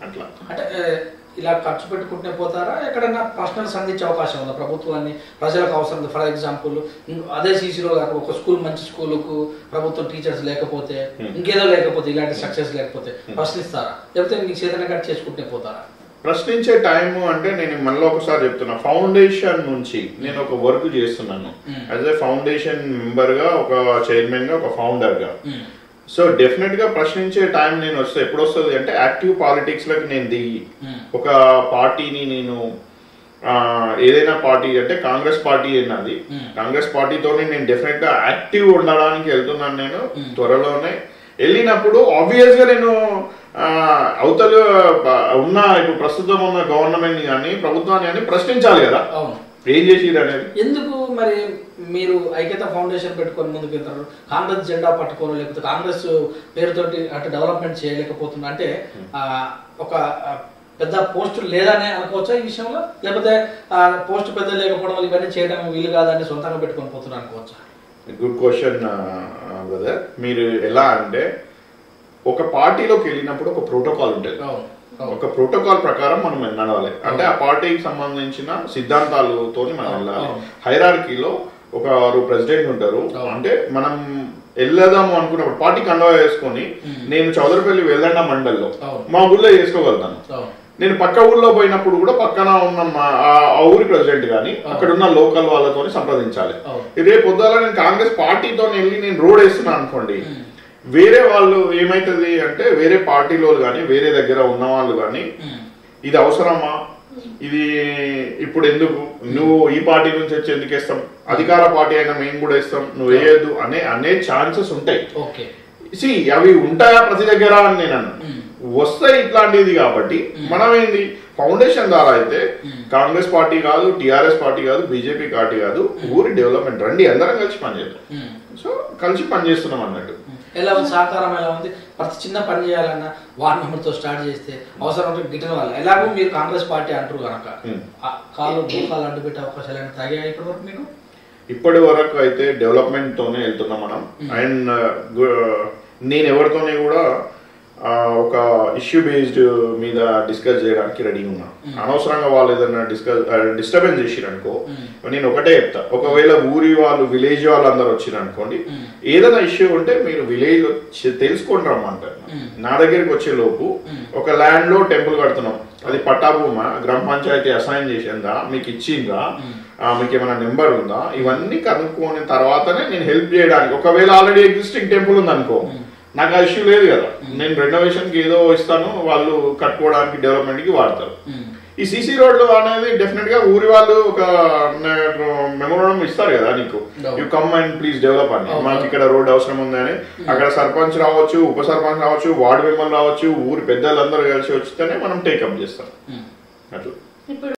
అట్లా అంటే ఇలా ఖర్చు పెట్టుకుంటే పోతారా ఎక్కడైనా పర్సనల్ సంధించే అవకాశం ఉందా ప్రభుత్వాన్ని ప్రజలకు అవసరం? ఫర్ ఎగ్జాంపుల్ అదే సీసీలో ఒక స్కూల్ మంచి స్కూలుకు ప్రభుత్వం టీచర్స్ లేకపోతే ఇంకేదో లేకపోతే ఇలాంటి సక్సెస్ లేకపోతే ప్రశ్నిస్తారా లేకపోతే మీకు చేతన కట్ చేసుకుంటే పోతారా? ప్రశ్నించే టైము అంటే నేను మళ్ళీ ఒకసారి చెప్తున్నా, ఫౌండేషన్ నుంచి నేను ఒక వర్క్ చేస్తున్నాను యాజ్ ఏ ఫౌండేషన్ మెంబర్ గా, ఒక చైర్మన్ గా, ఒక ఫౌండర్ గా. సో డెఫినెట్ గా ప్రశ్నించే టైం నేను వస్తే ఎప్పుడు వస్తుంది అంటే యాక్టివ్ పాలిటిక్స్ లోకి నేను దిగి ఒక పార్టీని నేను ఏదైనా పార్టీ అంటే కాంగ్రెస్ పార్టీ అయినది, కాంగ్రెస్ పార్టీతోనే నేను డెఫినెట్ గా యాక్టివ్ ఉండడానికి వెళ్తున్నాను. నేను త్వరలోనే వెళ్ళినప్పుడు ఆబ్వియస్ గా నేను అవతల ఉన్న ఇప్పుడు ప్రస్తుతం ఉన్న గవర్నమెంట్ కానీ ప్రభుత్వాన్ని కానీ ప్రశ్నించాలి కదా ఏం చేసిరు అనేది. ఎందుకు మరి మీరు ఐక్యత ఫౌండేషన్ పెట్టుకొని ముందుకు వెళ్తారు, కాంగ్రెస్ జెండా పట్టుకోరు, లేకపోతే కాంగ్రెస్ పేరుతోటి అంటే డెవలప్మెంట్ చేయలేకపోతున్నా అంటే ఒక పెద్ద పోస్ట్ లేదనే అనుకోవచ్చా ఈ విషయంలో? లేకపోతే పోస్ట్ పెద్ద లేకపోవడం వల్ల ఇవన్నీ చేయడం వీలు కాదని సొంతంగా పెట్టుకొని పోతున్నారు అనుకోవచ్చా? Good question brother. మీరు ఎలా అంటే ఒక పార్టీలోకి వెళ్ళినప్పుడు ఒక ప్రోటోకాల్ ఉంటుంది, ఒక ప్రోటోకాల్ ప్రకారం మనం నడవాలి. అంటే ఆ పార్టీకి సంబంధించిన సిద్ధాంతాలతో మనం వెళ్ళాలి. హైరార్కీలో ఒక ప్రెసిడెంట్ ఉంటారు. అంటే మనం వెళ్ళదాము అనుకున్నప్పుడు పార్టీ కండవ వేసుకొని నేను చౌదరిపల్లి వెల్దండ మండల్లో మా ఊళ్ళో చేసుకోగలుగుతాను. నేను పక్క ఊళ్ళో పోయినప్పుడు కూడా పక్కన ఉన్న ఆ ఊరి ప్రెసిడెంట్ కానీ అక్కడ ఉన్న లోకల్ వాళ్ళతో సంప్రదించాలి. రేపు పొద్దున నేను కాంగ్రెస్ పార్టీతో వెళ్ళి నేను రోడ్ వేస్తున్నాను అనుకోండి, వేరే వాళ్ళు ఏమైతుంది అంటే వేరే పార్టీలో కానీ వేరే దగ్గర ఉన్న వాళ్ళు కానీ ఇది అవసరమా, ఇది ఇప్పుడు ఎందుకు, నువ్వు ఈ పార్టీ నుంచి వచ్చి ఎందుకు వేస్తాం, అధికార పార్టీ అయినా మేము కూడా వేస్తాం, నువ్వు వేయద్దు అనే ఛాన్సెస్ ఉంటాయి. అవి ఉంటాయా ప్రతి దగ్గర అని నేను అన్నా, వస్తాయి ఇట్లాంటిది. కాబట్టి మనం ఏంది ఫౌండేషన్ ద్వారా అయితే కాంగ్రెస్ పార్టీ కాదు, టిఆర్ఎస్ పార్టీ కాదు, బీజేపీ పార్టీ కాదు, ఊరి డెవలప్మెంట్ రండి అందరం కలిసి పనిచేద్దాం. సో కలిసి పనిచేస్తున్నాం అన్నట్టు. ఎలా ఉంది సహకారం? ఎలా ఉంది? ప్రతి చిన్న పని చేయాలన్నా వార్డు మెంబర్తో స్టార్ట్ చేస్తే అవసరం ఉంటే గిట్టిన వాళ్ళు ఎలాగో మీరు కాంగ్రెస్ పార్టీ అంటారు కనుక కాళ్ళు భూకాలు అడ్డు పెట్టే అవకాశాలు ఏమైనా తగ్గాయి ఇప్పటి వరకు మీకు? ఇప్పటి వరకు అయితే డెవలప్మెంట్ తోనే వెళ్తున్నాం మనం. అండ్ నేను ఎవరితోనే కూడా ఒక ఇష్యూ బేస్డ్ మీద డిస్కస్ చేయడానికి రెడీ ఉన్నా. అనవసరంగా వాళ్ళు ఏదైనా డిస్టర్బెన్స్ చేసిరనుకో నేను ఒకటే చెప్తా, ఒకవేళ ఊరి వాళ్ళు విలేజ్ వాళ్ళందరూ వచ్చిరనుకోండి, ఏదైనా ఇష్యూ ఉంటే మీరు విలేజ్ తెలుసుకొని రమ్మంటారు. నా దగ్గరికి వచ్చే లోపు ఒక ల్యాండ్ లో టెంపుల్ కడుతున్నాం, అది పట్టాభూమా, గ్రామ పంచాయతీ అసైన్ చేసిందా, మీకు ఇచ్చిందా, మీకు ఏమైనా నెంబర్ ఉందా, ఇవన్నీ కనుక్కోని తర్వాతనే నేను హెల్ప్ చేయడానికి. ఒకవేళ ఆల్రెడీ ఎగ్జిస్టింగ్ టెంపుల్ ఉందనుకో నాకు ఆ ఇష్యూ లేదు కదా, నేను రెనోవేషన్ కి ఏదో ఇస్తాను, వాళ్ళు కట్టుకోవడానికి డెవలప్మెంట్ కి వాడతారు. ఈ సీసీ రోడ్లు అనేది డెఫినెట్ గా ఊరి వాళ్ళు ఒక మెమోరాండం ఇస్తారు కదా నీకు, you come and please develop అని, మాకు ఇక్కడ రోడ్ అవసరం ఉంది అని. అక్కడ సర్పంచ్ రావచ్చు, ఉప సర్పంచ్ రావచ్చు, వార్డు మెంబర్ రావచ్చు, ఊరి పెద్దలందరూ కలిసి వచ్చితేనే మనం టేకప్ చేస్తాం అట్లా.